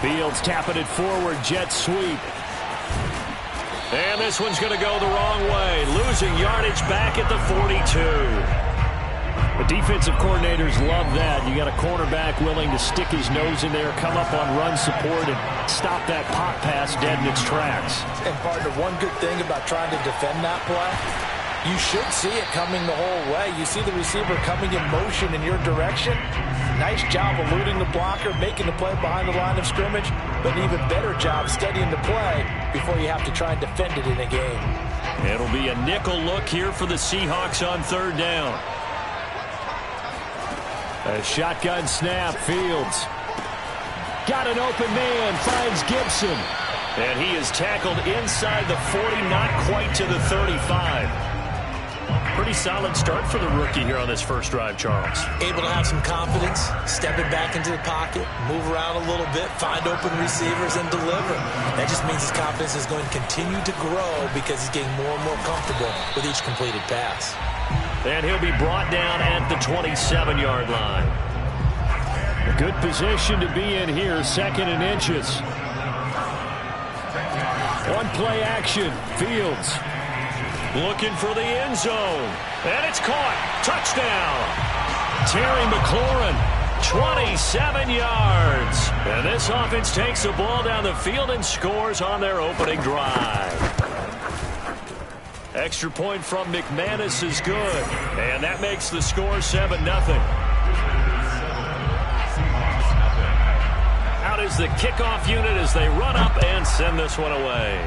Fields tapping it forward, jet sweep. And this one's going to go the wrong way, losing yardage back at the 42. The defensive coordinators love that. You got a cornerback willing to stick his nose in there, come up on run support, and stop that pop pass dead in its tracks. And partner, one good thing about trying to defend that play, you should see it coming the whole way. You see the receiver coming in motion in your direction. Nice job eluding the blocker, making the play behind the line of scrimmage, but an even better job studying the play before you have to try and defend it in a game. It'll be a nickel look here for the Seahawks on third down. A shotgun snap, Fields. Got an open man, finds Gibson. And he is tackled inside the 40, not quite to the 35. Pretty solid start for the rookie here on this first drive, Charles. Able to have some confidence, stepping back into the pocket, move around a little bit, find open receivers, and deliver. That just means his confidence is going to continue to grow because he's getting more and more comfortable with each completed pass. And he'll be brought down at the 27-yard line. A good position to be in here, 2nd and inches. One play action, Fields. Looking for the end zone. And it's caught. Touchdown. Terry McLaurin, 27 yards. And this offense takes the ball down the field and scores on their opening drive. Extra point from McManus is good. And that makes the score 7-0. Out is the kickoff unit as they run up and send this one away.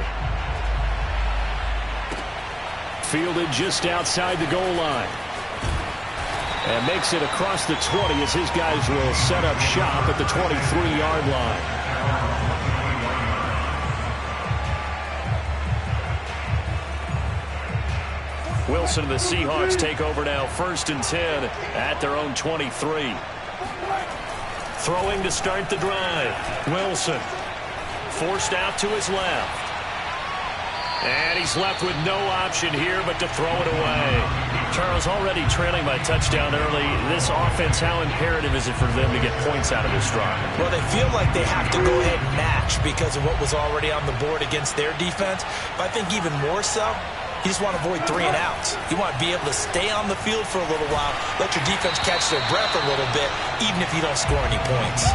Fielded just outside the goal line. And makes it across the 20 as his guys will set up shop at the 23-yard line. Wilson and the Seahawks take over now, 1st and 10 at their own 23. Throwing to start the drive. Wilson forced out to his left. And he's left with no option here but to throw it away. Charles, already trailing by touchdown early. This offense, how imperative is it for them to get points out of this drive? Well, they feel like they have to go ahead and match because of what was already on the board against their defense. But I think even more so, you just want to avoid 3 and outs. You want to be able to stay on the field for a little while, let your defense catch their breath a little bit, even if you don't score any points.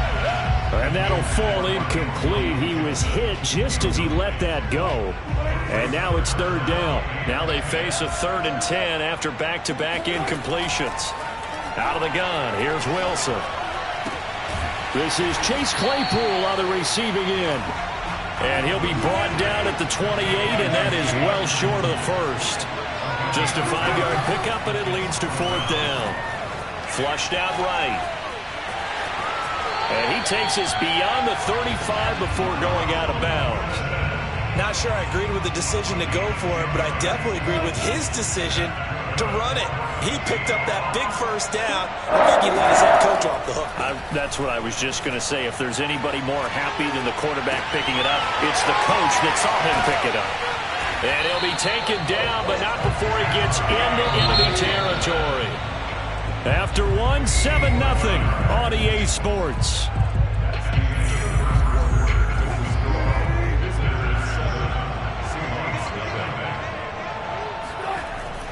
And that'll fall incomplete. He was hit just as he let that go. And now it's 3rd down. Now they face a 3rd and 10 after back-to-back incompletions. Out of the gun, here's Wilson. This is Chase Claypool on the receiving end. And he'll be brought down at the 28, and that is well short of the first. Just a 5-yard pickup, and it leads to 4th down. Flushed out right. And he takes us beyond the 35 before going out of bounds. Not sure I agreed with the decision to go for it, but I definitely agreed with his decision to run it. He picked up that big 1st down. I think he let his head coach off the hook. That's what I was just going to say. If there's anybody more happy than the quarterback picking it up, it's the coach that saw him pick it up. And he'll be taken down, but not before he gets into enemy territory. After 7-0 on EA Sports.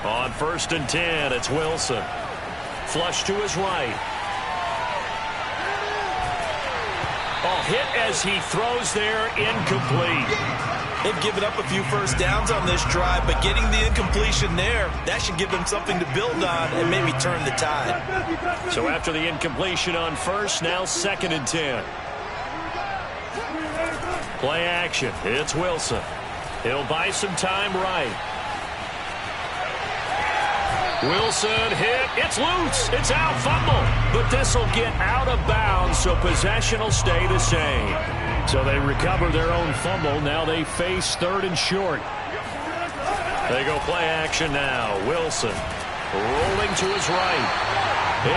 On 1st and 10, it's Wilson. Flush to his right. Hit as he throws there, incomplete. They've given up a few 1st downs on this drive, but getting the incompletion there, that should give them something to build on and maybe turn the tide. So after the incompletion on 1st, now 2nd and 10. Play action. It's Wilson. He'll buy some time right. Wilson hit. It's loose. It's out. Fumble. But this will get out of bounds, so possession will stay the same. So they recover their own fumble. Now they face 3rd and short. They go play action now. Wilson rolling to his right.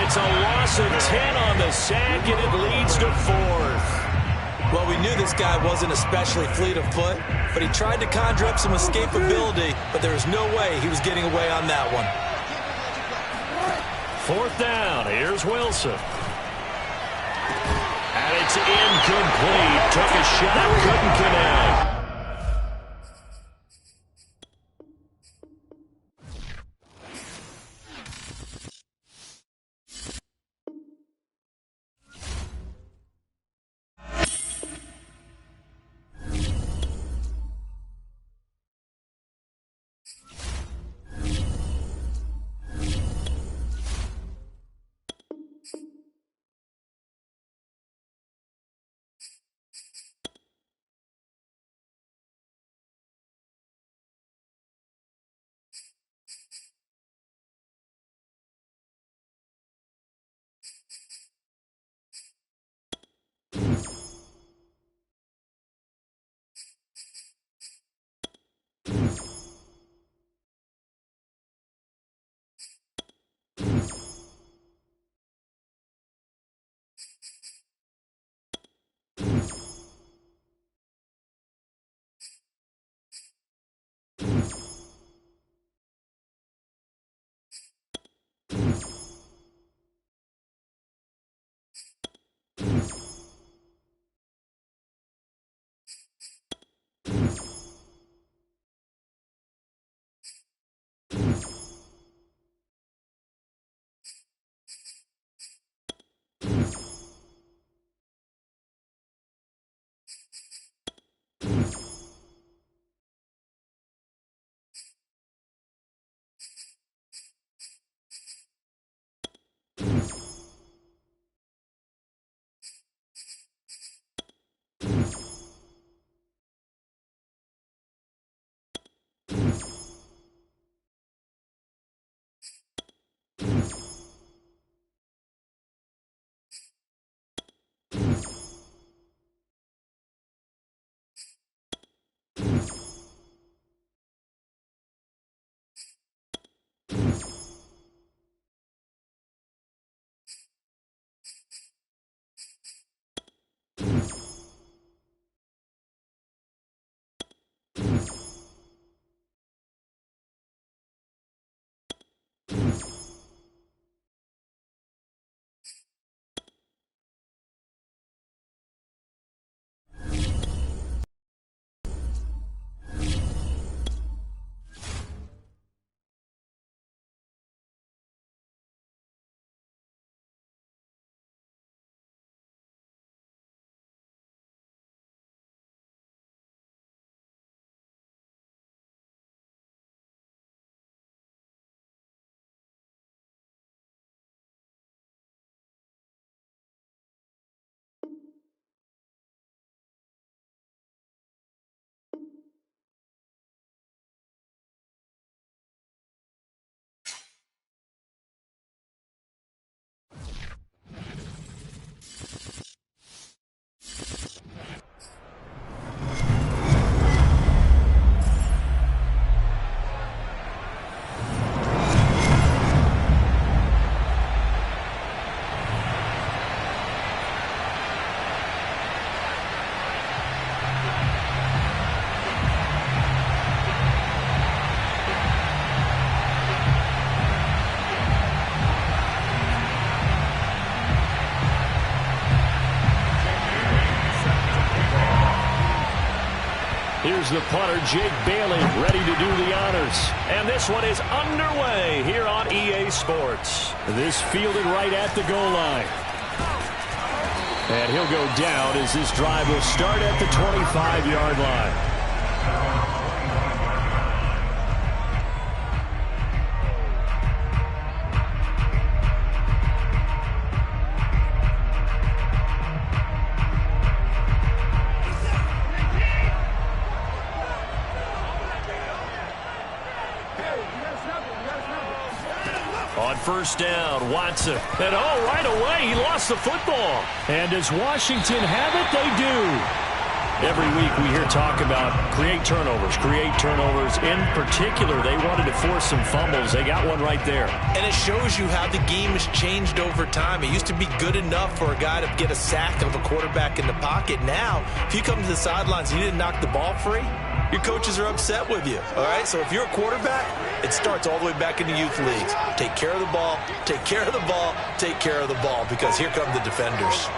It's a loss of 10 on the sack, and it leads to 4th. Well, we knew this guy wasn't especially fleet of foot, but he tried to conjure up some escapability, but there was no way he was getting away on that one. 4th down. Here's Wilson. And it's incomplete. Took a shot, couldn't connect. Here's the punter, Jake Bailey, ready to do the honors. And this one is underway here on EA Sports. This fielded right at the goal line. And he'll go down as this drive will start at the 25-yard line. On first down, Watson. And right away, he lost the football. And does Washington have it? They do. Every week we hear talk about create turnovers. In particular, they wanted to force some fumbles. They got one right there. And it shows you how the game has changed over time. It used to be good enough for a guy to get a sack of a quarterback in the pocket. Now, if you come to the sidelines and you didn't knock the ball free, your coaches are upset with you, all right? So if you're a quarterback, it starts all the way back in the youth leagues. Take care of the ball, take care of the ball, take care of the ball, because here come the defenders.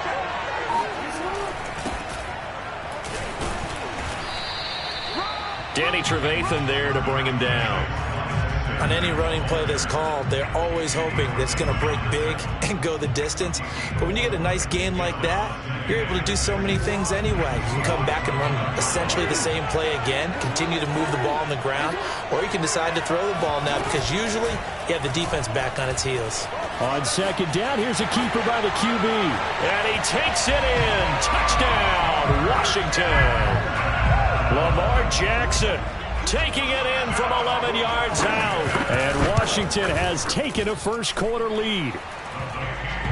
Danny Trevathan there to bring him down. On any running play that's called, they're always hoping that it's going to break big and go the distance. But when you get a nice gain like that, you're able to do so many things anyway. You can come back and run essentially the same play again, continue to move the ball on the ground, or you can decide to throw the ball now because usually you have the defense back on its heels. On second down, here's a keeper by the QB. And he takes it in. Touchdown, Washington. Lamar Jackson taking it in from 11 yards out. And Washington has taken a first-quarter lead.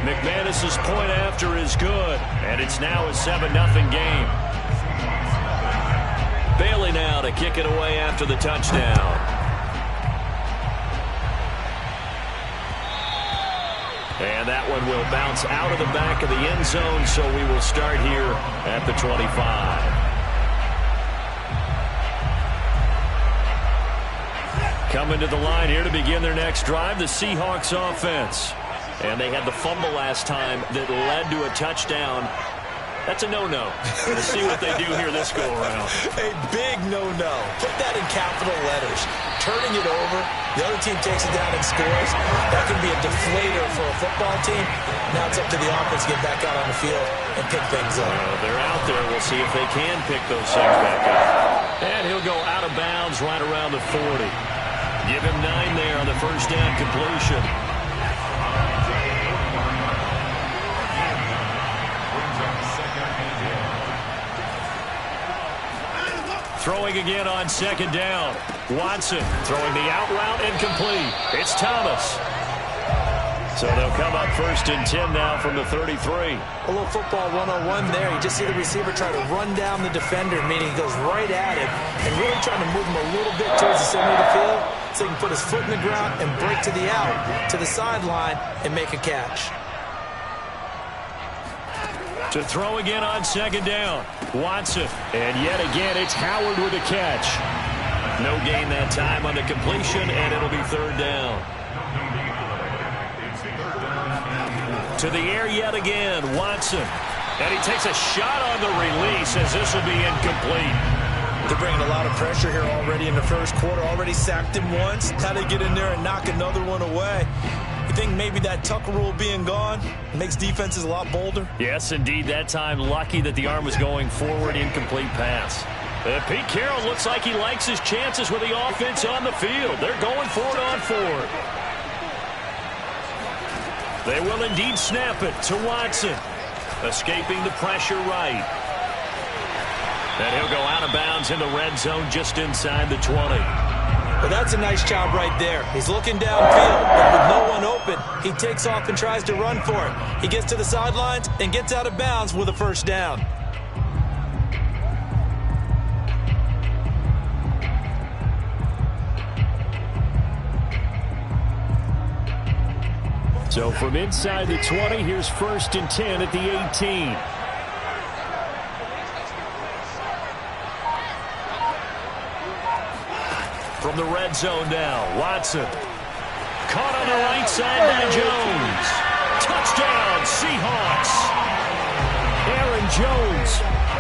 McManus's point after is good, and it's now a 7-0 game. Bailey now to kick it away after the touchdown. And that one will bounce out of the back of the end zone, so we will start here at the 25. Coming to the line here to begin their next drive, the Seahawks offense. And they had the fumble last time that led to a touchdown. That's a no-no. We'll see what they do here this go-around. A big no-no. Put that in capital letters. Turning it over, the other team takes it down and scores. That can be a deflator for a football team. Now it's up to the offense to get back out on the field and pick things up. They're out there. We'll see if they can pick those things back up. And he'll go out of bounds right around the 40. Give him 9 there on the first down completion. Throwing again on second down. Watson throwing the out route incomplete. It's Thomas. So they'll come up first and 10 now from the 33. A little football 101 there. You just see the receiver try to run down the defender, meaning he goes right at him and really trying to move him a little bit towards the center of the field so he can put his foot in the ground and break to the out, to the sideline, and make a catch. To throw again on second down. Watson. And yet again, it's Howard with a catch. No gain that time on the completion, and it'll be third down. To the air yet again, Watson. And he takes a shot on the release as this will be incomplete. They're bringing a lot of pressure here already in the first quarter. Already sacked him once. How to get in there and knock another one away. You think maybe that Tucker rule being gone makes defenses a lot bolder? Yes, indeed. That time lucky that the arm was going forward. Incomplete pass. Pete Carroll looks like he likes his chances with the offense on the field. They're going for it on fourth. They will indeed snap it to Watson. Escaping the pressure right. And he'll go out of bounds in the red zone just inside the 20. Well, that's a nice job right there. He's looking downfield, but with no one open, he takes off and tries to run for it. He gets to the sidelines and gets out of bounds with a first down. So from inside the 20, here's first and 10 at the 18. From the red zone now, Watson. Caught on the right side by Jones. Touchdown, Seahawks. Aaron Jones,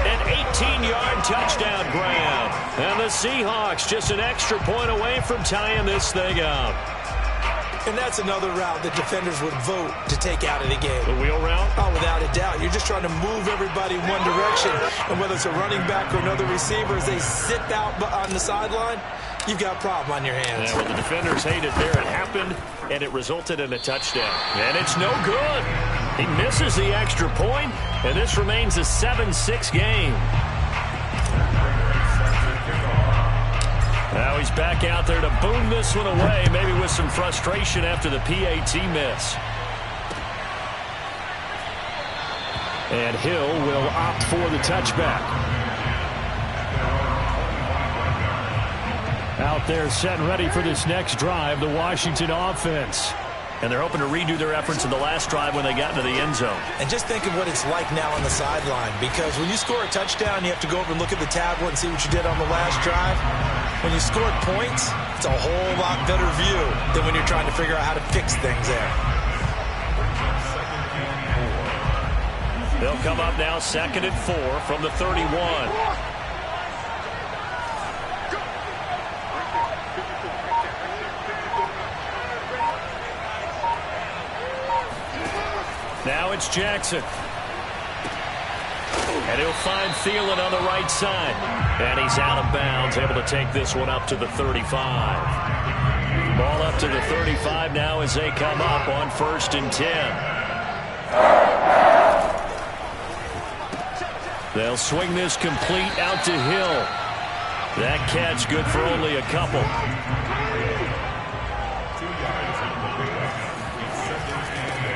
an 18-yard touchdown grab. And the Seahawks just an extra point away from tying this thing up. And that's another route that defenders would vote to take out of the game. The wheel route? Oh, without a doubt. You're just trying to move everybody in one direction. And whether it's a running back or another receiver, as they sit out on the sideline, you've got a problem on your hands. Yeah, well, the defenders hate it there. It happened, and it resulted in a touchdown. And it's no good. He misses the extra point, and this remains a 7-6 game. Now he's back out there to boom this one away, maybe with some frustration after the PAT miss. And Hill will opt for the touchback. Out there set and ready for this next drive, the Washington offense. And they're hoping to redo their efforts in the last drive when they got into the end zone. And just think of what it's like now on the sideline, because when you score a touchdown, you have to go over and look at the tablet and see what you did on the last drive. When you scored points, it's a whole lot better view than when you're trying to figure out how to fix things there. They'll come up now 2nd and 4 from the 31. Now it's Jackson. And he'll find Thielen on the right side. And he's out of bounds, able to take this one up to the 35. Ball up to the 35 now as they come up on 1st and 10. They'll swing this complete out to Hill. That catch good for only a couple.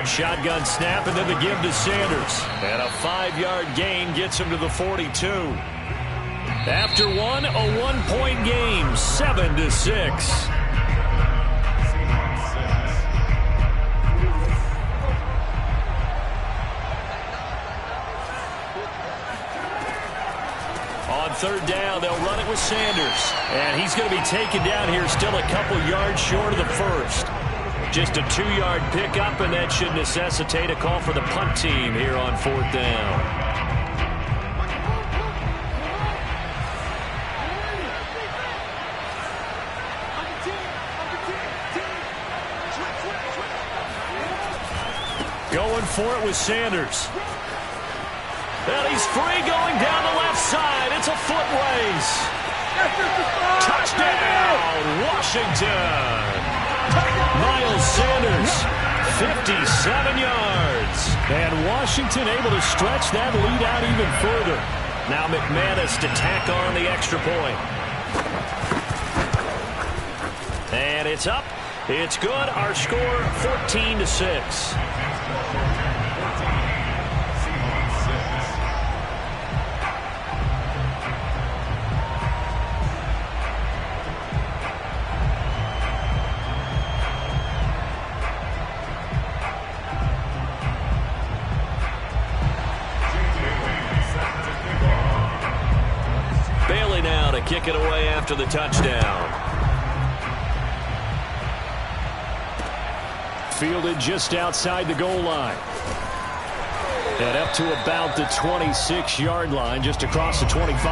Shotgun snap and then the give to Sanders. And a 5-yard gain gets him to the 42. After one, a 1-point game, 7-6. On 3rd down, they'll run it with Sanders. And he's going to be taken down here still a couple yards short of the first. Just a 2-yard pickup, and that should necessitate a call for the punt team here on 4th down. Going for it with Sanders. And he's free going down the left side. It's a foot race. Touchdown, Washington. Miles Sanders, 57 yards. And Washington able to stretch that lead out even further. Now McManus to tack on the extra point. And it's up. It's good. Our score, 14-6. Kick it away after the touchdown. Fielded just outside the goal line. And up to about the 26-yard line, just across the 25.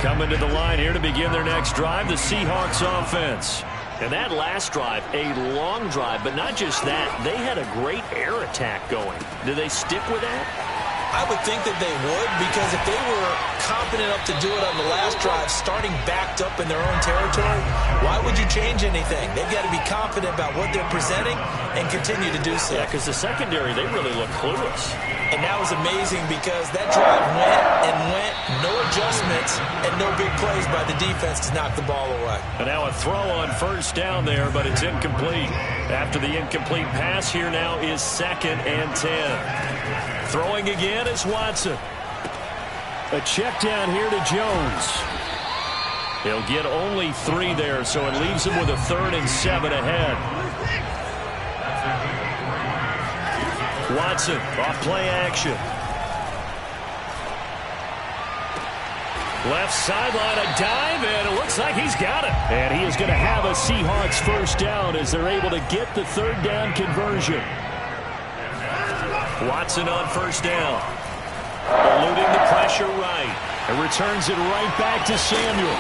Coming to the line here to begin their next drive, the Seahawks offense. And that last drive, a long drive, but not just that. They had a great air attack going. Do they stick with that? I would think that they would, because if they were confident enough to do it on the last drive, starting backed up in their own territory, why would you change anything? They've got to be confident about what they're presenting and continue to do so. Yeah, because the secondary, they really look clueless. And that was amazing because that drive went, no adjustments, and no big plays by the defense to knock the ball away. And now a throw on 1st down there, but it's incomplete. After the incomplete pass, here now is 2nd and 10. Throwing again is Watson. A check down here to Jones. He'll get only 3 there, so it leaves him with a 3rd and 7 ahead. Watson off play action. Left sideline, a dive, and it looks like he's got it. And he is going to have a Seahawks 1st down as they're able to get the 3rd down conversion. Watson on 1st down. Eluding the pressure right. And returns it right back to Samuel.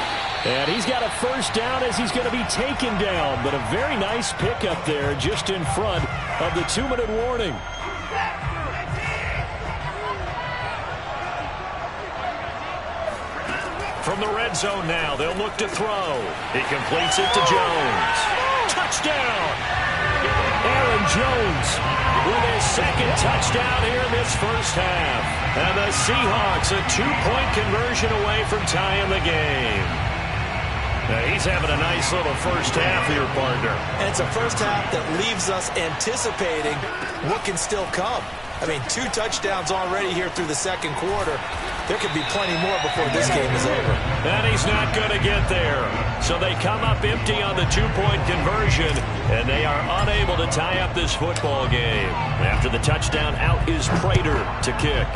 And he's got a 1st down as he's going to be taken down. But a very nice pickup there just in front of the 2-minute warning. From the red zone now, they'll look to throw. He completes it to Jones. Touchdown! Aaron Jones with his 2nd touchdown here in this 1st half. And the Seahawks a 2-point conversion away from tying the game. Now he's having a nice little 1st half here, partner. And it's a 1st half that leaves us anticipating what can still come. I mean, 2 touchdowns already here through the 2nd quarter. There could be plenty more before this game is over. And he's not going to get there. So they come up empty on the 2-point conversion, and they are unable to tie up this football game. After the touchdown, out is Prater to kick.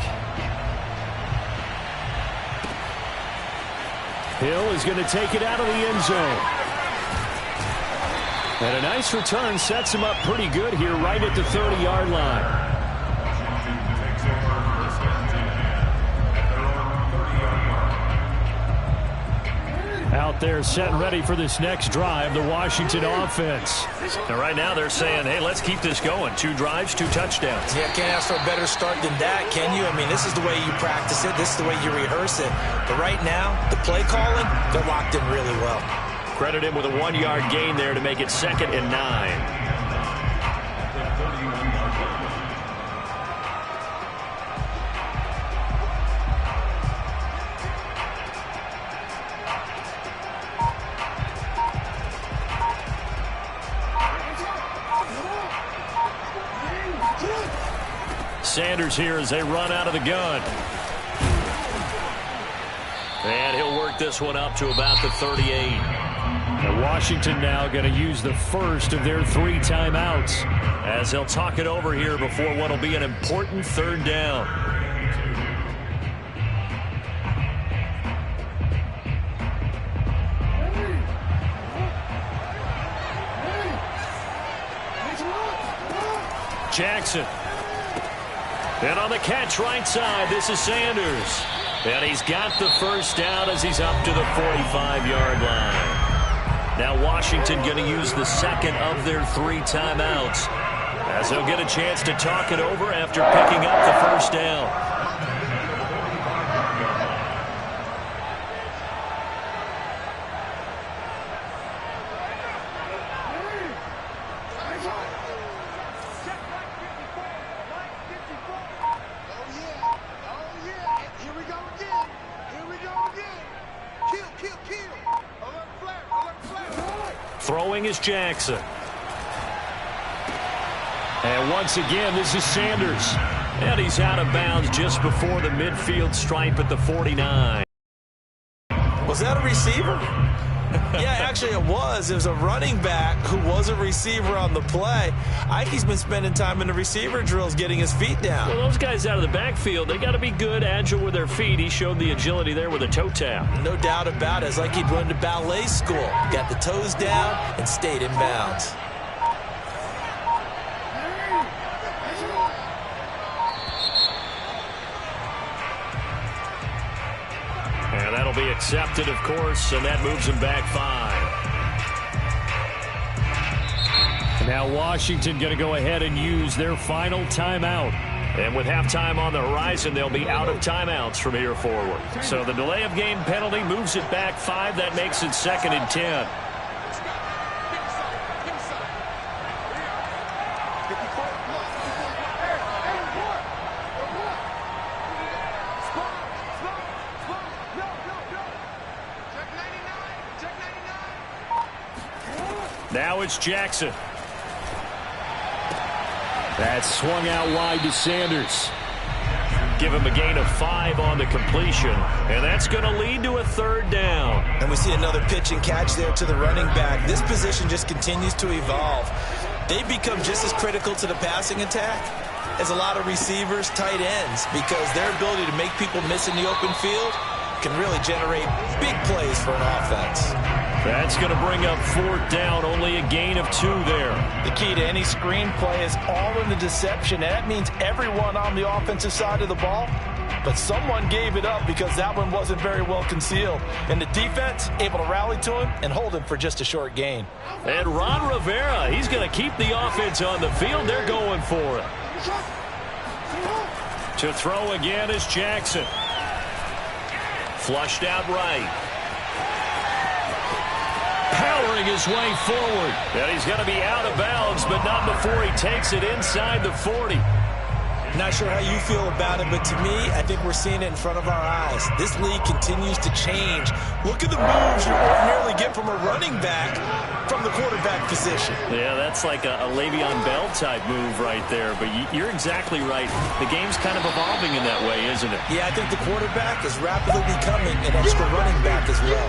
Hill is going to take it out of the end zone. And a nice return sets him up pretty good here right at the 30-yard line. Out there setting ready for this next drive, the Washington offense. And right now they're saying, hey, let's keep this going. 2 drives, 2 touchdowns. Yeah, can't ask for a better start than that, can you? I mean, this is the way you practice it. This is the way you rehearse it. But right now, the play calling, they're locked in really well. Credit him with a 1-yard gain there to make it 2nd and 9. Sanders here as they run out of the gun. And he'll work this one up to about the 38. And Washington now going to use the first of their 3 timeouts as they'll talk it over here before what will be an important 3rd down. Jackson. And on the catch right side, this is Sanders. And he's got the first down as he's up to the 45-yard line. Now Washington going to use the second of their 3 timeouts as they'll get a chance to talk it over after picking up the first down. Throwing is Jackson. And once again, this is Sanders. And he's out of bounds just before the midfield stripe at the 49. Was that a receiver? Yeah, actually it was. It was a running back who was a receiver on the play. Ikey's been spending time in the receiver drills getting his feet down. Well, those guys out of the backfield, they got to be good, agile with their feet. He showed the agility there with a toe tap. No doubt about it. It's like he'd run to ballet school. Got the toes down and stayed in bounds. And that'll be accepted, of course, and that moves him back 5. Now Washington going to go ahead and use their final timeout. And with halftime on the horizon, they'll be out of timeouts from here forward. So the delay of game penalty moves it back 5. That makes it 2nd and 10. Now it's Jackson. That's swung out wide to Sanders. Give him a gain of 5 on the completion. And that's going to lead to a 3rd down. And we see another pitch and catch there to the running back. This position just continues to evolve. They become just as critical to the passing attack as a lot of receivers, tight ends, because their ability to make people miss in the open field can really generate big plays for an offense. That's going to bring up 4th down, only a gain of 2 there. The key to any screen play is all in the deception. And that means everyone on the offensive side of the ball, but someone gave it up because that one wasn't very well concealed. And the defense able to rally to him and hold him for just a short gain. And Ron Rivera, he's going to keep the offense on the field. They're going for it. To throw again is Jackson. Flushed out right. Powering his way forward. And he's going to be out of bounds, but not before he takes it inside the 40. Not sure how you feel about it, but to me, I think we're seeing it in front of our eyes. This league continues to change. Look at the moves you ordinarily get from a running back from the quarterback position. Yeah, that's like a Le'Veon Bell type move right there. But you're exactly right. The game's kind of evolving in that way, isn't it? Yeah, I think the quarterback is rapidly becoming an extra running back as well.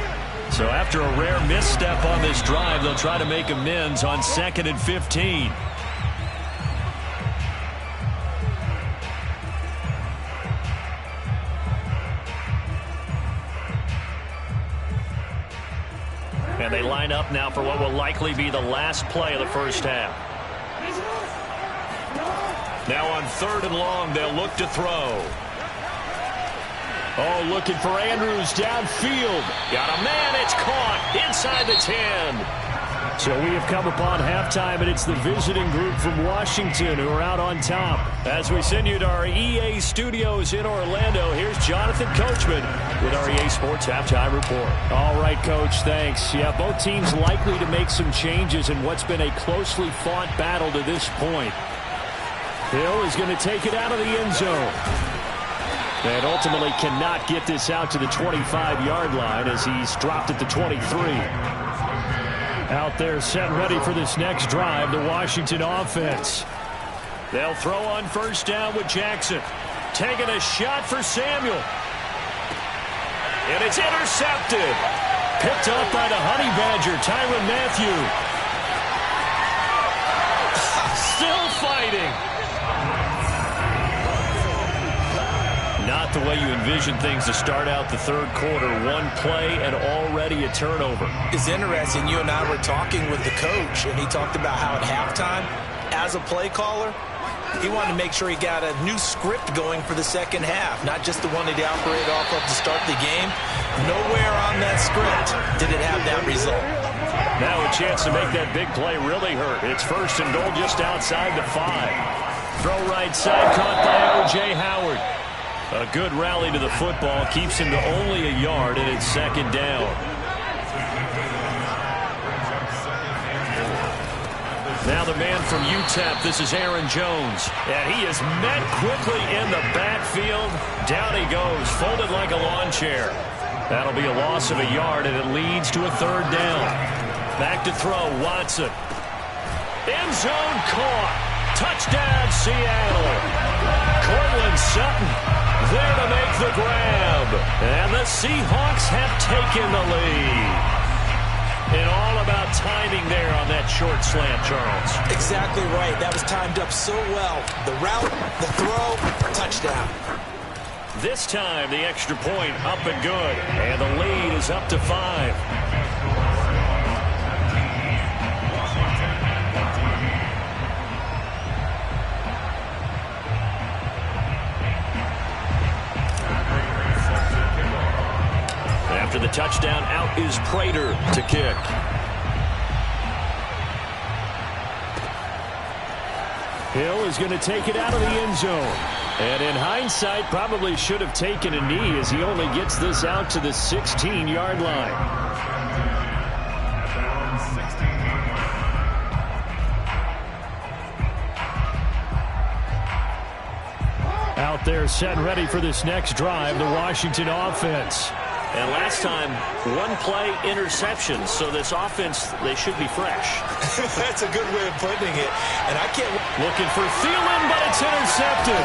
So after a rare misstep on this drive, they'll try to make amends on 2nd and 15. And they line up now for what will likely be the last play of the first half. Now on 3rd and long, they'll look to throw. Oh, looking for Andrews downfield. Got a man. It's caught inside the 10. So we have come upon halftime, and it's the visiting group from Washington who are out on top. As we send you to our EA studios in Orlando, here's Jonathan Coachman with our EA Sports Halftime Report. All right, Coach, thanks. Yeah, both teams likely to make some changes in what's been a closely fought battle to this point. Hill is going to take it out of the end zone. And ultimately cannot get this out to the 25-yard line as he's dropped at the 23. Out there set and ready for this next drive, the Washington offense. They'll throw on first down with Jackson. Taking a shot for Samuel. And it's intercepted. Picked up by the Honey Badger, Tyrann Mathieu. Still fighting. Not the way you envision things to start out the third quarter. One play and already a turnover. It's interesting. You and I were talking with the coach, and he talked about how at halftime, as a play caller, he wanted to make sure he got a new script going for the second half, not just the one that he operated off of to start the game. Nowhere on that script did it have that result. Now a chance to make that big play really hurt. It's first and goal just outside the 5. Throw right side, caught by O.J. Howard. A good rally to the football keeps him to only a yard, and it's second down. Now the man from UTEP, this is Aaron Jones. And he is met quickly in the backfield. Down he goes, folded like a lawn chair. That'll be a loss of a yard, and it leads to a third down. Back to throw, Watson. End zone caught. Touchdown, Seattle. Cortland Sutton there to make the grab. And the Seahawks have taken the lead. And all about timing there on that short slant, Charles. Exactly right. That was timed up so well. The route, the throw, touchdown. This time, the extra point up and good. And the lead is up to 5. After the touchdown, out is Prater to kick. Hill is going to take it out of the end zone. And in hindsight, probably should have taken a knee as he only gets this out to the 16-yard line. Out there set and ready for this next drive, the Washington offense. And last time, one play interception, so this offense, they should be fresh. That's a good way of putting it. And I can't... Looking for Thielen, but it's intercepted.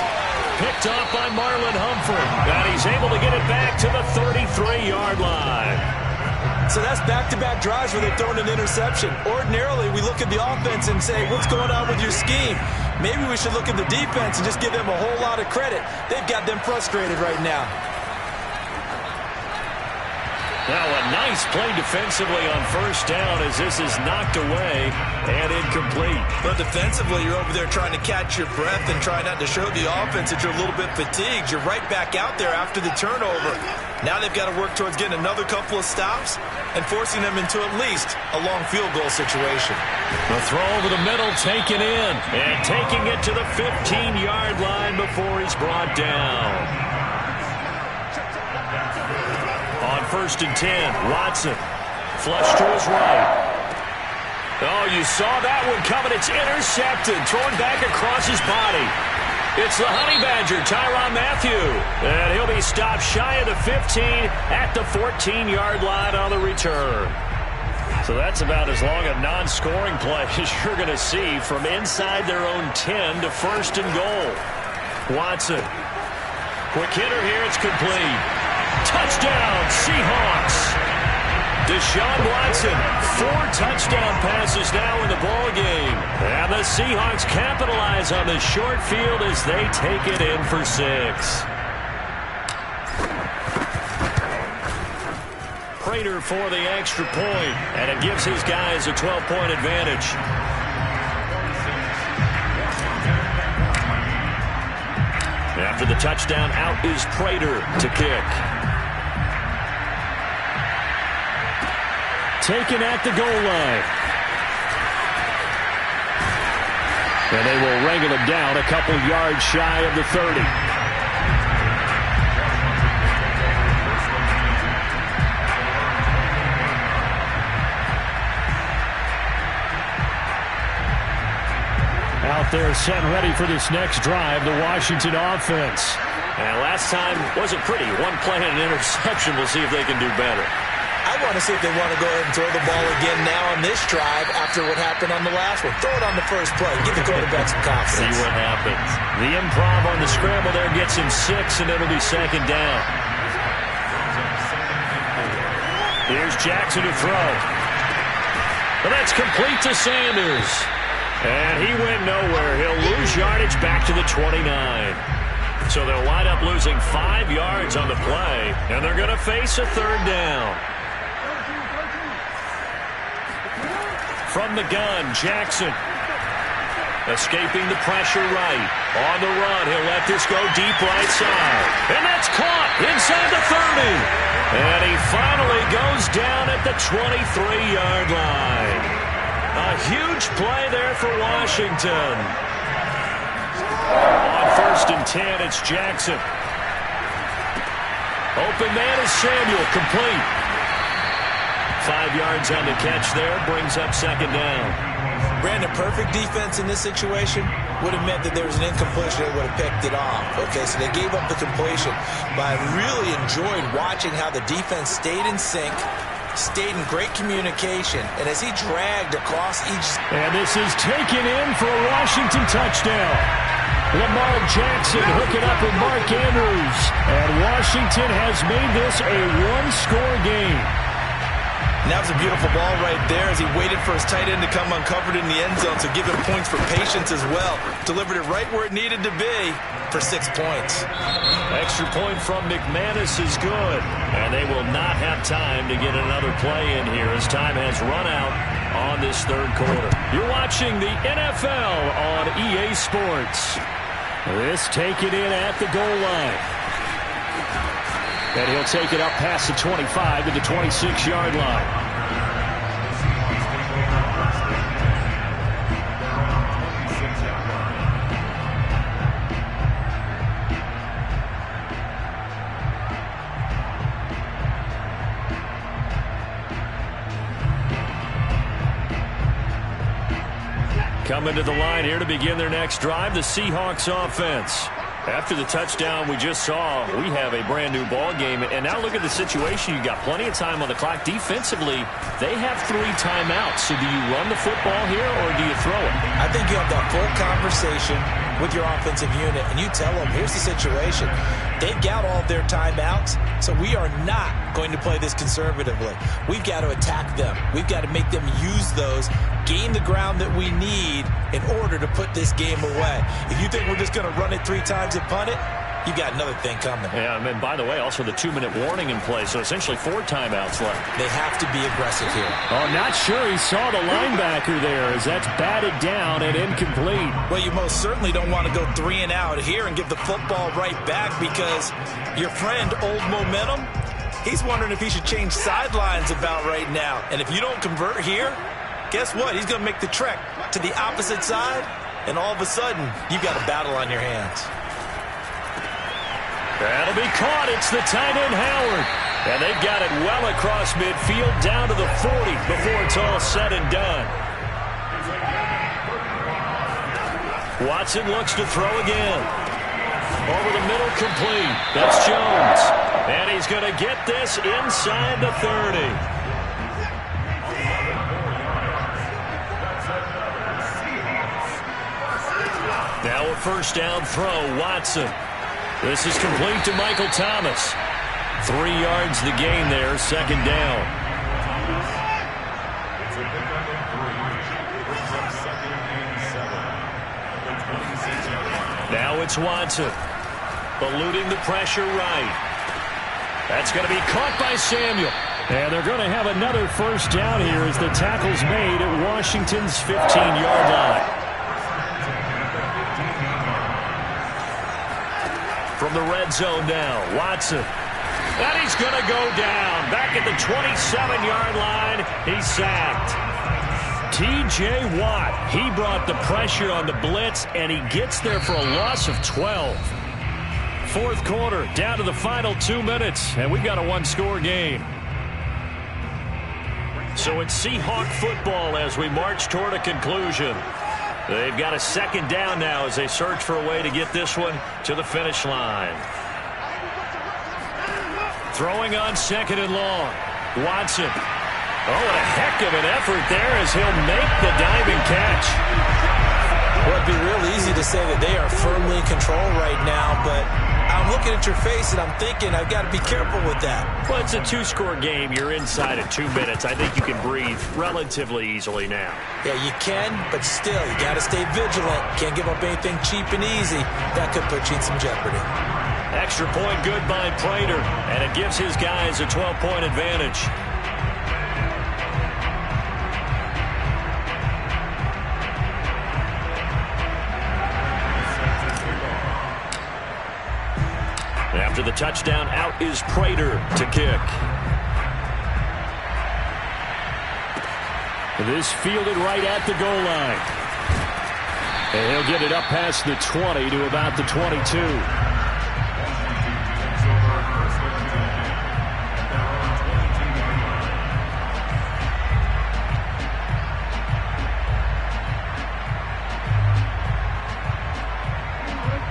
Picked off by Marlon Humphrey. And he's able to get it back to the 33-yard line. So that's back-to-back drives where they've thrown an interception. Ordinarily, we look at the offense and say, what's going on with your scheme? Maybe we should look at the defense and just give them a whole lot of credit. They've got them frustrated right now. Now a nice play defensively on first down as this is knocked away and incomplete. But defensively, you're over there trying to catch your breath and try not to show the offense that you're a little bit fatigued. You're right back out there after the turnover. Now they've got to work towards getting another couple of stops and forcing them into at least a long field goal situation. The throw over the middle taken in and taking it to the 15-yard line before he's brought down. On first and 10, Watson. Flush to his right. Oh, you saw that one coming. It's intercepted. Thrown back across his body. It's the Honey Badger, Tyrann Mathieu. And he'll be stopped shy of the 15 at the 14-yard line on the return. So that's about as long a non-scoring play as you're going to see from inside their own 10 to first and goal. Watson. Quick hitter here. It's complete. Touchdown, Seahawks. Deshaun Watson, 4 touchdown passes now in the ball game. And the Seahawks capitalize on the short field as they take it in for 6. Prater for the extra point, and it gives his guys a 12-point advantage. After the touchdown, out is Prater to kick. Taken at the goal line. And they will wrangle him down a couple yards shy of the 30. Out there set and ready for this next drive, the Washington offense. And last time wasn't pretty. One play and an interception. We'll see if they can do better. I want to see if they want to go ahead and throw the ball again now on this drive after what happened on the last one. Throw it on the first play. Give the quarterback some confidence. See what happens. The improv on the scramble there gets him 6, and it'll be second down. Here's Jackson to throw. But that's complete to Sanders. And he went nowhere. He'll lose yardage back to the 29. So they'll wind up losing 5 yards on the play, and they're going to face a third down. From the gun, Jackson. Escaping the pressure right. On the run, he'll let this go deep right side. And that's caught inside the 30. And he finally goes down at the 23-yard line. A huge play there for Washington. On 1st and 10, it's Jackson. Open man is Samuel, complete. 5 yards on the catch there, brings up second down. Brandon, perfect defense in this situation would have meant that there was an incompletion. They would have picked it off. Okay, so they gave up the completion. But I really enjoyed watching how the defense stayed in sync, stayed in great communication, and as he dragged across each... And this is taken in for a Washington touchdown. Lamar Jackson hooking up with Mark Andrews. And Washington has made this a one-score game. And that was a beautiful ball right there as he waited for his tight end to come uncovered in the end zone, so give him points for patience as well. Delivered it right where it needed to be for 6 points. Extra point from McManus is good. And they will not have time to get another play in here as time has run out on this third quarter. You're watching the NFL on EA Sports. This taken in at the goal line. And he'll take it up past the 25 to the 26-yard line. Coming to the line here to begin their next drive, the Seahawks offense. After the touchdown we just saw, we have a brand new ball game. And now look at the situation. You got plenty of time on the clock. Defensively, they have 3 timeouts. So do you run the football here or do you throw it? I think you have that full conversation with your offensive unit, and you tell them, here's the situation. They've got all of their timeouts, so we are not going to play this conservatively. We've got to attack them. We've got to make them use those, gain the ground that we need in order to put this game away. If you think we're just going to run it 3 times and punt it, you got another thing coming. Yeah, and by the way, also the 2-minute warning in play, so essentially 4 timeouts left. They have to be aggressive here. Oh, not sure he saw the linebacker there as that's batted down and incomplete. Well, you most certainly don't want to go 3 and out here and give the football right back because your friend, Old Momentum, he's wondering if he should change sidelines about right now. And if you don't convert here, guess what? He's going to make the trek to the opposite side, and all of a sudden, you've got a battle on your hands. That'll be caught. It's the tight end, Howard. And they've got it well across midfield down to the 40 before it's all said and done. Watson looks to throw again. Over the middle, complete. That's Jones. And he's going to get this inside the 30. Now a first down throw, Watson. This is complete to Michael Thomas. 3 yards the gain there, second down. Now it's Watson. Eluding the pressure right. That's going to be caught by Samuel. And they're going to have another first down here as the tackle's made at Washington's 15-yard line. from the red zone now. Watson. And he's going to go down. Back at the 27-yard line. He's sacked. T.J. Watt, he brought the pressure on the blitz, and he gets there for a loss of 12. Fourth quarter, down to the final 2 minutes, and we've got a one-score game. So it's Seahawk football as we march toward a conclusion. They've got a second down now as they search for a way to get this one to the finish line. Throwing on second and long. Watson. Oh, what a heck of an effort there as he'll make the diving catch. Well, it'd be real easy to say that they are firmly in control right now, but I'm looking at your face and I'm thinking I've got to be careful with that. Well, it's a two-score game. You're inside at 2 minutes. I think you can breathe relatively easily now. Yeah, you can, but still, you got to stay vigilant. Can't give up anything cheap and easy. That could put you in some jeopardy. Extra point good by Prater, and it gives his guys a 12-point advantage. After the touchdown, out is Prater to kick. This fielded right at the goal line. And he'll get it up past the 20 to about the 22.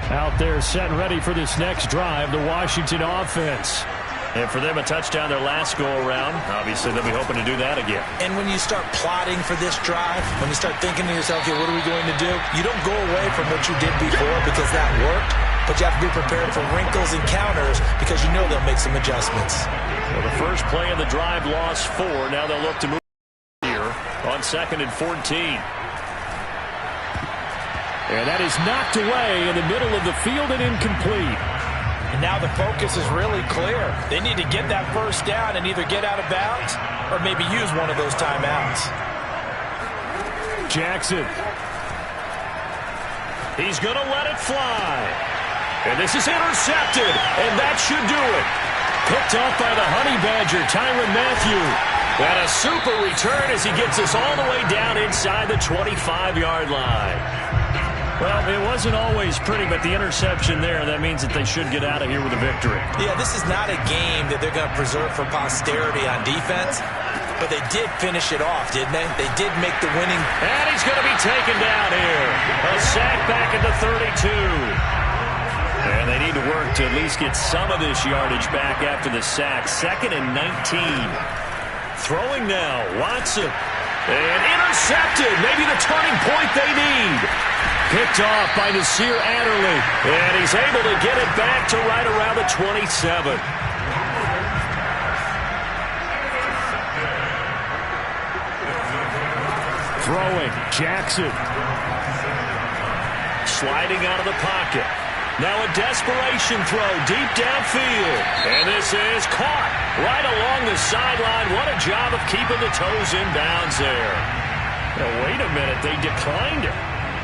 Out there set and ready for this next drive, the Washington offense. And for them, a touchdown their last go-around. Obviously, they'll be hoping to do that again. And when you start plotting for this drive, when you start thinking to yourself, okay, what are we going to do? You don't go away from what you did before because that worked, but you have to be prepared for wrinkles and counters because you know they'll make some adjustments. Well, the first play of the drive lost 4. Now they'll look to move here on 2nd and 14. And that is knocked away in the middle of the field and incomplete. And now the focus is really clear. They need to get that first down and either get out of bounds or maybe use one of those timeouts. Jackson. He's going to let it fly. And this is intercepted, and that should do it. Picked off by the Honey Badger, Tyrann Mathieu. And a super return as he gets us all the way down inside the 25-yard line. Well, it wasn't always pretty, but the interception there, that means that they should get out of here with a victory. Yeah, this is not a game that they're going to preserve for posterity on defense, but they did finish it off, didn't they? They did make the winning. And he's going to be taken down here. A sack back at the 32. And they need to work to at least get some of this yardage back after the sack. 2nd and 19. Throwing now, Watson. And intercepted. Maybe the turning point they need. Picked off by Nasir Adderley. And he's able to get it back to right around the 27. Throwing, Jackson. Sliding out of the pocket. Now a desperation throw deep downfield. And this is caught right along the sideline. What a job of keeping the toes in bounds there. Now, wait a minute. They declined it.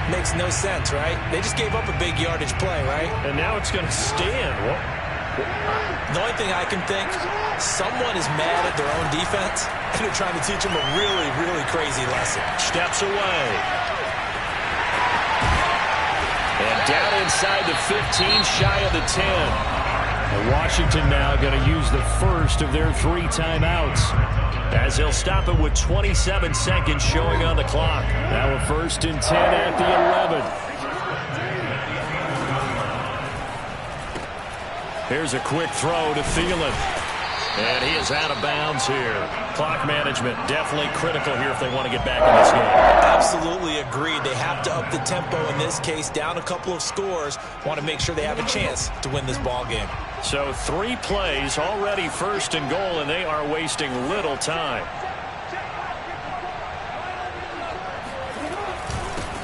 Makes no sense, right? They just gave up a big yardage play, right? And now it's going to stand. The only thing I can think, someone is mad at their own defense, and they're trying to teach them a really, really crazy lesson. Steps away. And down inside the 15, shy of the 10. And Washington now going to use the first of their 3 timeouts, as they'll stop it with 27 seconds showing on the clock. Now a 1st and 10 at the 11. Here's a quick throw to Thielen. And he is out of bounds here. Clock management definitely critical here if they want to get back in this game. Absolutely agreed. They have to up the tempo in this case, down a couple of scores. Want to make sure they have a chance to win this ball game. So 3 plays, already 1st and goal, and they are wasting little time.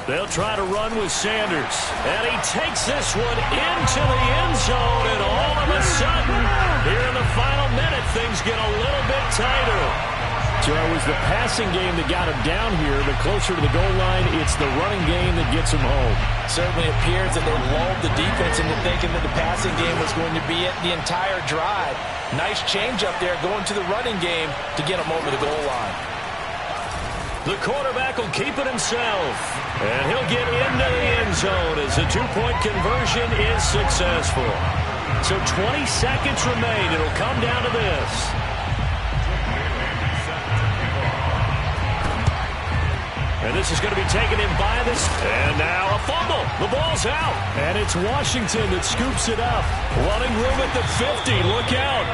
They'll try to run with Sanders. And he takes this one into the end zone, and all of a sudden, here in the final minute, things get a little bit tighter. So it was the passing game that got him down here, but closer to the goal line, it's the running game that gets him home. Certainly appears that they lulled the defense into thinking that the passing game was going to be it the entire drive. Nice change up there going to the running game to get him over the goal line. The quarterback will keep it himself, and he'll get into the end zone as the two-point conversion is successful. So 20 seconds remain. It'll come down to this. And this is going to be taken in by this. And now a fumble. The ball's out. And it's Washington that scoops it up. Running room at the 50. Look out.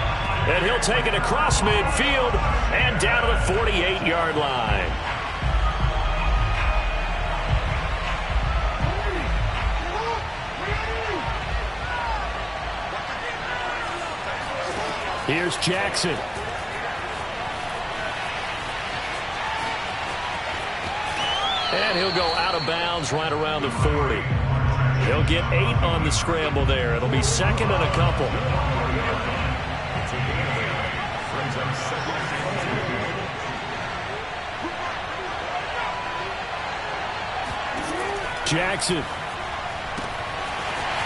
And he'll take it across midfield and down to the 48-yard line. Here's Jackson. And he'll go out of bounds right around the 40. He'll get 8 on the scramble there. It'll be second and a couple. Jackson.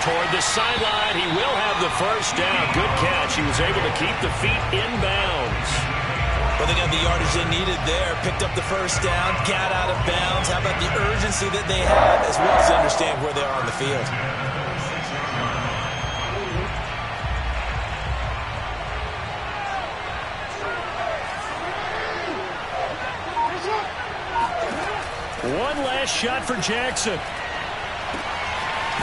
Toward the sideline, he will have the first down. Good catch. He was able to keep the feet in bounds. Well, they got the yardage they needed there. Picked up the first down, got out of bounds. How about the urgency that they have, as well as they understand where they are on the field? One last shot for Jackson.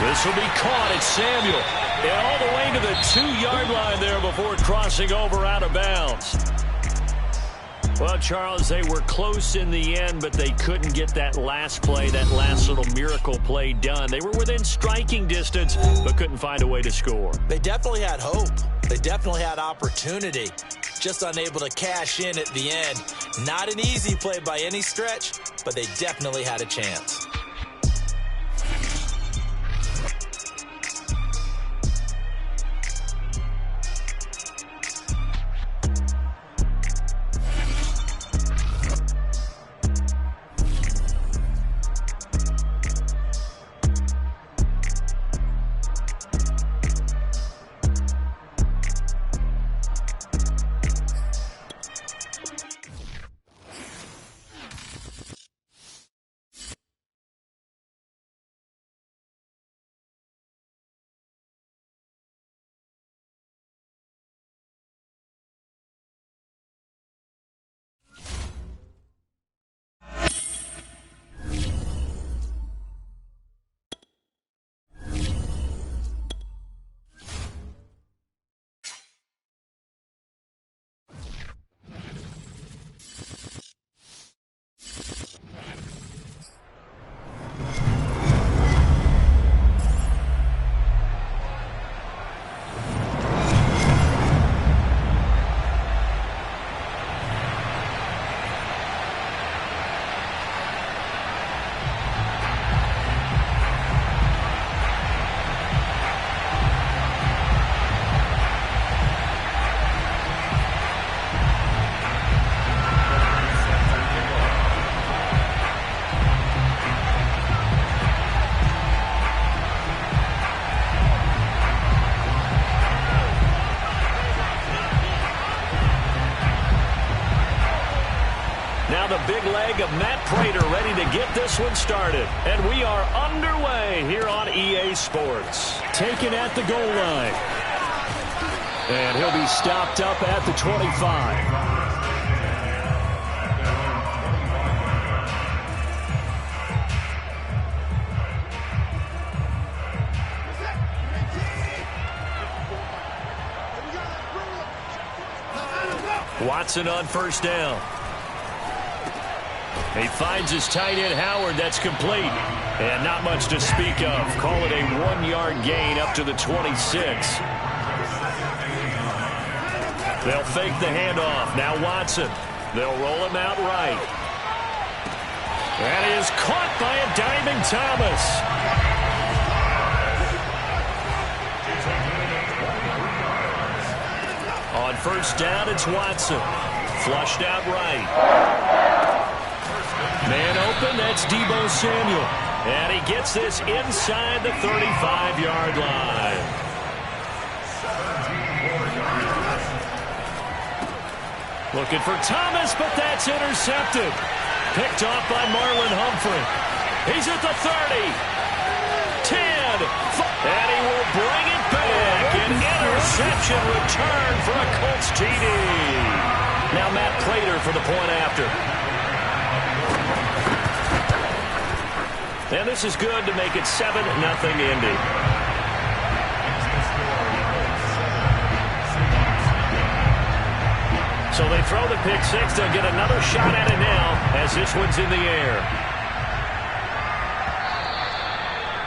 This will be caught. It's Samuel. And all the way to the 2-yard line there before crossing over out of bounds. Well, Charles, they were close in the end, but they couldn't get that last play, that last little miracle play done. They were within striking distance, but couldn't find a way to score. They definitely had hope. They definitely had opportunity. Just unable to cash in at the end. Not an easy play by any stretch, but they definitely had a chance. The big leg of Matt Prater ready to get this one started. And we are underway here on EA Sports. Taken at the goal line. And he'll be stopped up at the 25. Watson on first down. He finds his tight end, Howard. That's complete. And not much to speak of. Call it a 1-yard gain up to the 26. They'll fake the handoff. Now Watson. They'll roll him out right. That is caught by a diving Thomas. On first down, it's Watson. Flushed out right. Man open, that's Deebo Samuel. And he gets this inside the 35-yard line. Looking for Thomas, but that's intercepted. Picked off by Marlon Humphrey. He's at the 30. 10. And he will bring it back. An interception return for a Colts TD. Now Matt Prater for the point after. And this is good to make it 7-0 Indy. So they throw the pick six. They'll get another shot at it now as this one's in the air.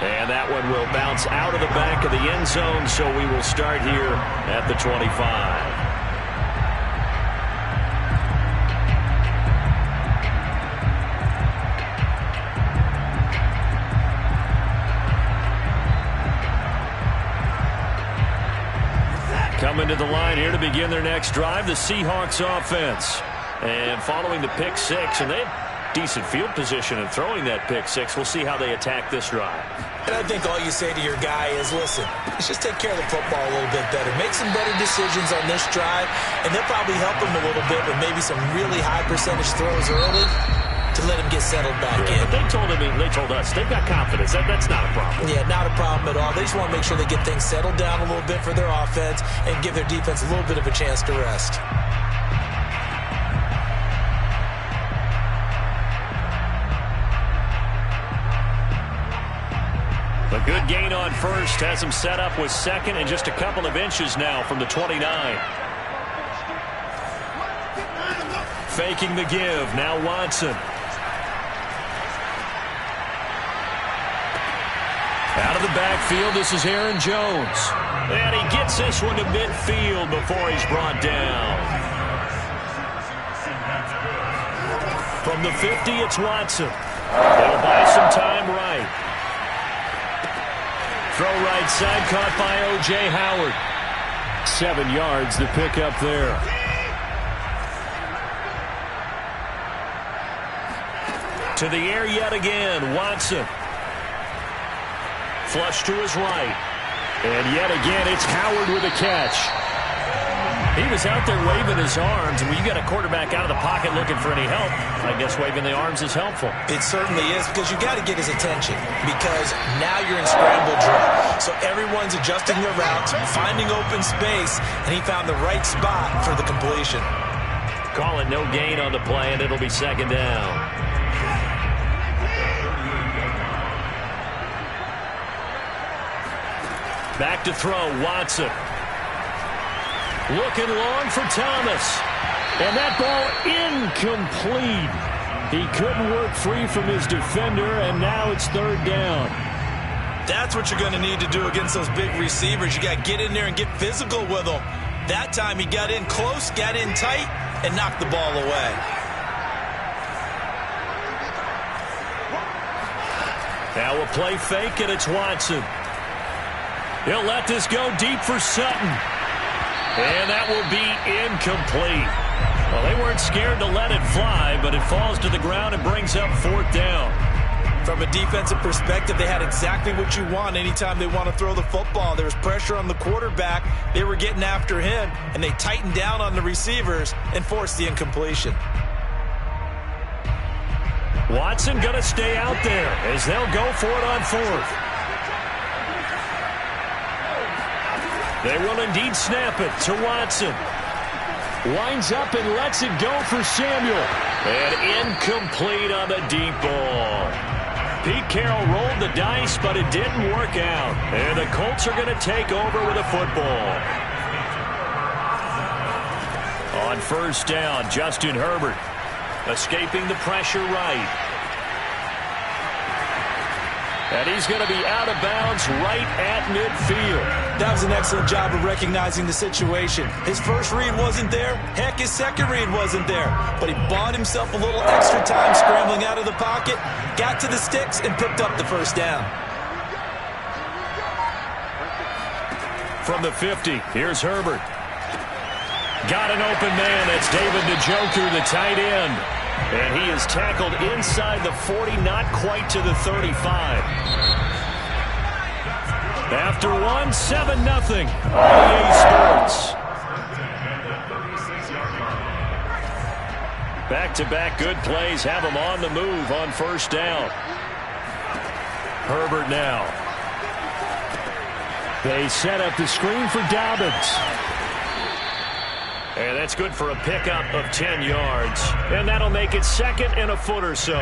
And that one will bounce out of the back of the end zone, so we will start here at the 25. Coming to the line here to begin their next drive, the Seahawks offense. And following the pick six, and they have decent field position in throwing that pick six. We'll see how they attack this drive. And I think all you say to your guy is, listen, let's just take care of the football a little bit better. Make some better decisions on this drive, and they'll probably help him a little bit with maybe some really high percentage throws early to let him get settled back in. But they told us, they've got confidence. That's not a problem. Yeah, not a problem at all. They just want to make sure they get things settled down a little bit for their offense and give their defense a little bit of a chance to rest. A good gain on first has him set up with second and just a couple of inches now from the 29. Faking the give. Now Watson. Out of the backfield, this is Aaron Jones. And he gets this one to midfield before he's brought down. From the 50, it's Watson. They'll buy some time right. Throw right side, caught by O.J. Howard. 7 yards to pick up there. To the air yet again, Watson. Flush to his right. And yet again, it's Howard with a catch. He was out there waving his arms, and when you got a quarterback out of the pocket looking for any help, I guess waving the arms is helpful. It certainly is, because you got to get his attention, because now you're in scramble drill. So everyone's adjusting their routes, finding open space, and he found the right spot for the completion. Call it no gain on the play, and it'll be second down. Back to throw, Watson. Looking long for Thomas. And that ball incomplete. He couldn't work free from his defender, and now it's third down. That's what you're going to need to do against those big receivers. You got to get in there and get physical with them. That time he got in close, got in tight, and knocked the ball away. Now a play fake, and it's Watson. He'll let this go deep for Sutton. And that will be incomplete. Well, they weren't scared to let it fly, but it falls to the ground and brings up fourth down. From a defensive perspective, they had exactly what you want anytime they want to throw the football. There was pressure on the quarterback. They were getting after him, and they tightened down on the receivers and forced the incompletion. Watson going to stay out there as they'll go for it on fourth. They will indeed snap it to Watson. Winds up and lets it go for Samuel. And incomplete on the deep ball. Pete Carroll rolled the dice, but it didn't work out. And the Colts are going to take over with a football. On first down, Justin Herbert escaping the pressure right. And he's going to be out of bounds right at midfield. That was an excellent job of recognizing the situation. His first read wasn't there. Heck, his second read wasn't there. But he bought himself a little extra time scrambling out of the pocket, got to the sticks, and picked up the first down. From the 50, here's Herbert. Got an open man. That's David Njoku, the tight end. And he is tackled inside the 40, not quite to the 35. After one, 7-0. EA Sports. Back-to-back good plays have him on the move on first down. Herbert now. They set up the screen for Dobbins. And that's good for a pickup of 10 yards. And that'll make it 2nd and a foot or so.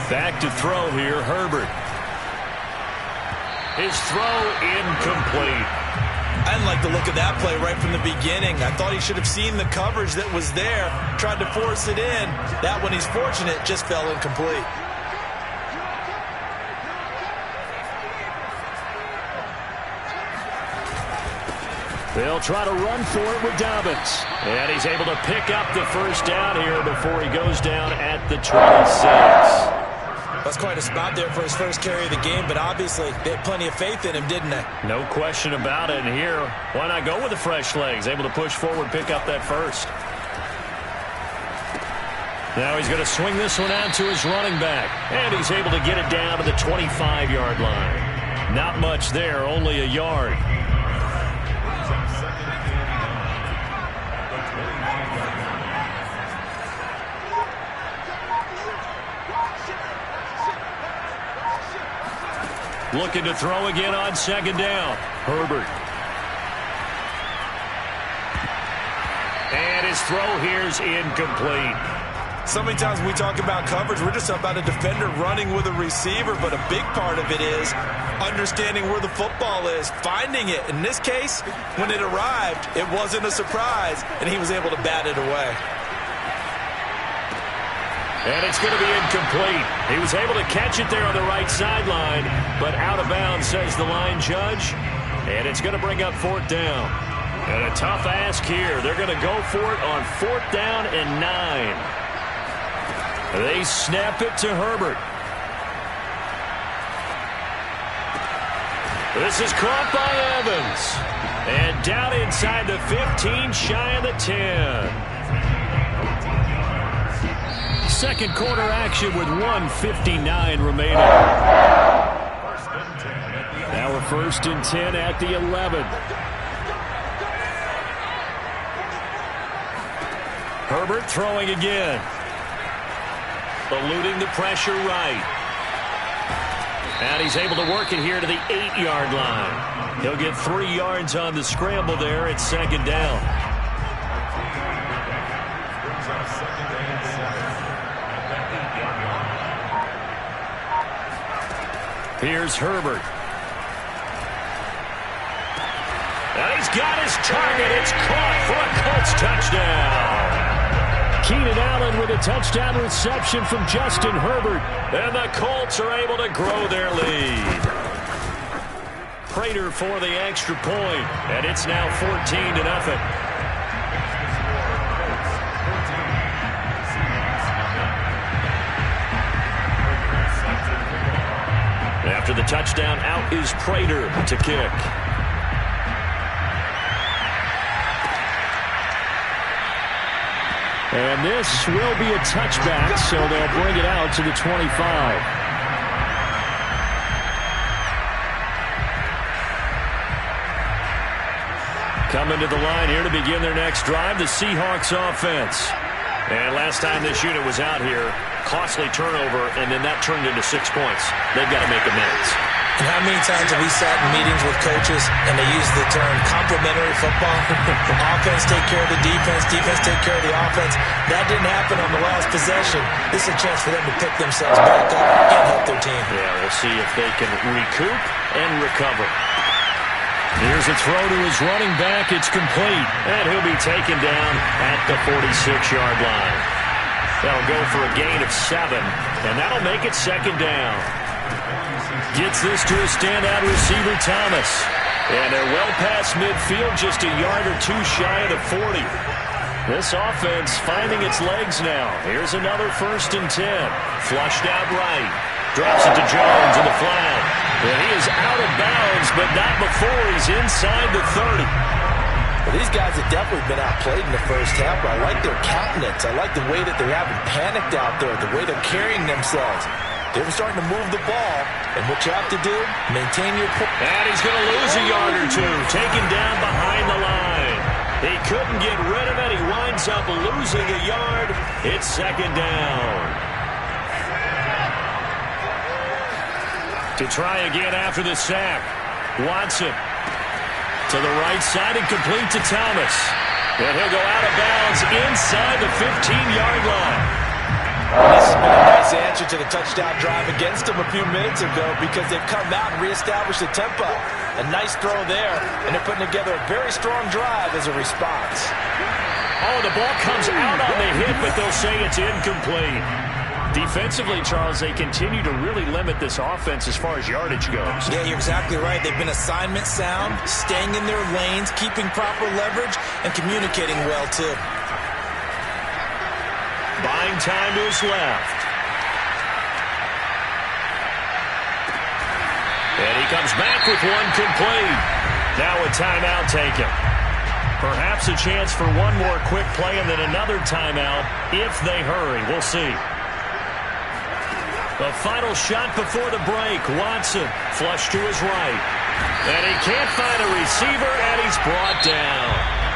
Back to throw here, Herbert. His throw incomplete. I didn't like the look of that play right from the beginning. I thought he should have seen the coverage that was there, tried to force it in. That one, he's fortunate, just fell incomplete. They'll try to run for it with Dobbins. And he's able to pick up the first down here before he goes down at the 26. That's quite a spot there for his first carry of the game, but obviously they had plenty of faith in him, didn't they? No question about it. And here, why not go with the fresh legs? Able to push forward, pick up that first. Now he's going to swing this one out to his running back. And he's able to get it down to the 25-yard line. Not much there, only a yard. Looking to throw again on second down. Herbert. And his throw here's incomplete. So many times when we talk about coverage, we're just about a defender running with a receiver, but a big part of it is understanding where the football is, finding it. In this case, when it arrived, it wasn't a surprise, and he was able to bat it away. And it's going to be incomplete. He was able to catch it there on the right sideline, but out of bounds, says the line judge. And it's going to bring up 4th down. And a tough ask here. They're going to go for it on 4th down and 9. They snap it to Herbert. This is caught by Evans. And down inside the 15, shy of the 10. Second quarter action with 1:59 remaining. Now we're 1st and 10 at the 11. Herbert throwing again. Eluding the pressure right. And he's able to work it here to the 8-yard line. He'll get 3 yards on the scramble there at 2nd down. Here's Herbert. And he's got his target. It's caught for a Colts touchdown. Keenan Allen with a touchdown reception from Justin Herbert. And the Colts are able to grow their lead. Prater for the extra point. And it's now 14-0. After the touchdown, out is Prater to kick. And this will be a touchback, so they'll bring it out to the 25. Coming to the line here to begin their next drive, the Seahawks offense. And last time this unit was out here, costly turnover, and then that turned into 6 points. They've got to make amends. And how many times have we sat in meetings with coaches and they use the term complementary football? Offense take care of the defense, defense take care of the offense. That didn't happen on the last possession. This is a chance for them to pick themselves back up and help their team. Yeah, we'll see if they can recoup and recover. Here's a throw to his running back. It's complete. And he'll be taken down at the 46-yard line. That'll go for a gain of 7. And that'll make it 2nd down. Gets this to a standout receiver, Thomas. And they're well past midfield, just a yard or two shy of the 40. This offense finding its legs now. Here's another 1st and 10. Flushed out right. Drops it to Jones in the flat. And he is out of bounds, but not before he's inside the 30. Well, these guys have definitely been outplayed in the first half, but I like their countenance. I like the way that they haven't panicked out there, the way they're carrying themselves. They're starting to move the ball, and what you have to do, maintain your... And he's going to lose a yard or two, taken down behind the line. He couldn't get rid of it. He winds up losing a yard. It's 2nd down. To try again after the sack. Watson to the right side and complete to Thomas. And he'll go out of bounds inside the 15-yard line. This has been a nice answer to the touchdown drive against them a few minutes ago because they've come out and reestablished the tempo. A nice throw there, and they're putting together a very strong drive as a response. Oh, the ball comes out on the hit, but they'll say it's incomplete. Defensively, Charles, they continue to really limit this offense as far as yardage goes. Yeah, you're exactly right. They've been assignment sound, staying in their lanes, keeping proper leverage, and communicating well, too. Buying time to his left. And he comes back with one complete. Now a timeout taken. Perhaps a chance for one more quick play and then another timeout if they hurry. We'll see. The final shot before the break. Watson flush to his right. And he can't find a receiver, and he's brought down.